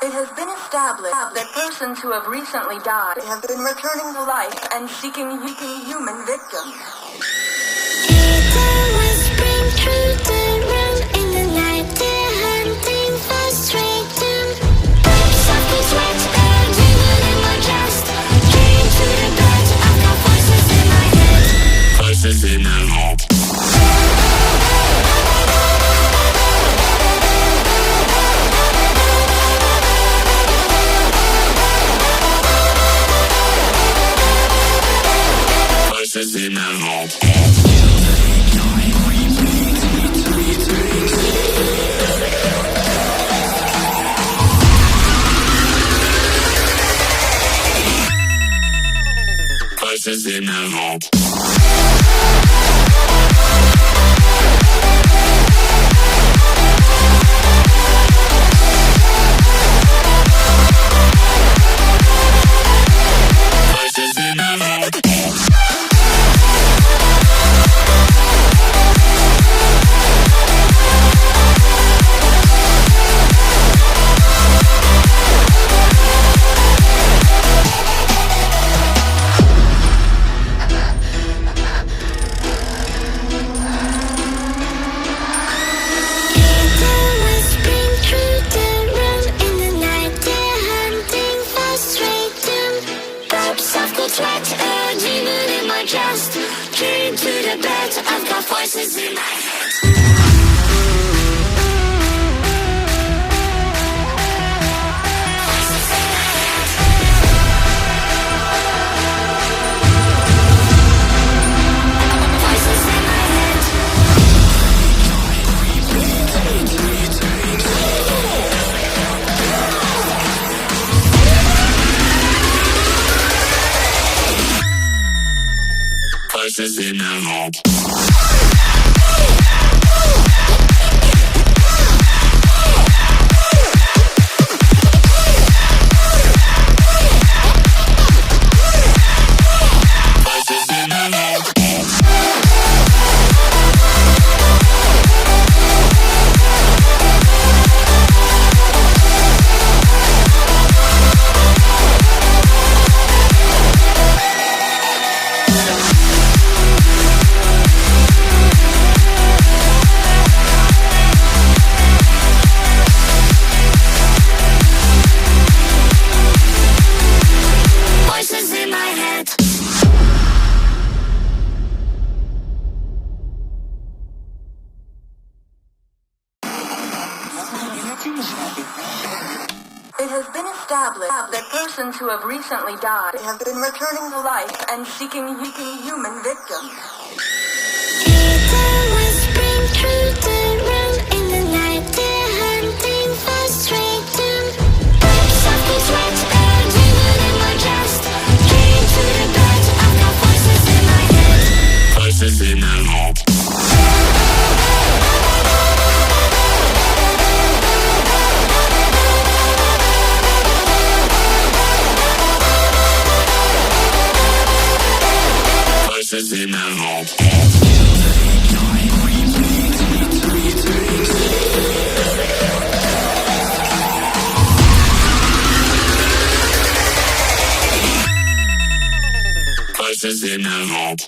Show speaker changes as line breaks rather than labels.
It has been established that persons who have recently died have been returning to life and seeking human victims.
It always brings through the room in the night. They're hunting for straight doom. Softly sweat, demon in my chest. Came to the bed, I've got voices in my head.
Voices in my head. Voices in my head. Voices in my head. Voices in my head. Came to the bed, I've got voices in my head. Voices in my head.
It has been established that persons who have recently died have been returning to life and seeking human victims.
It always brings through the room in the night. They're hunting for straight doom. Softly sweat, demon in my chest. Came to the bed, I've got voices in my head.
Voices in my head. Voices in my head. Voices in my head.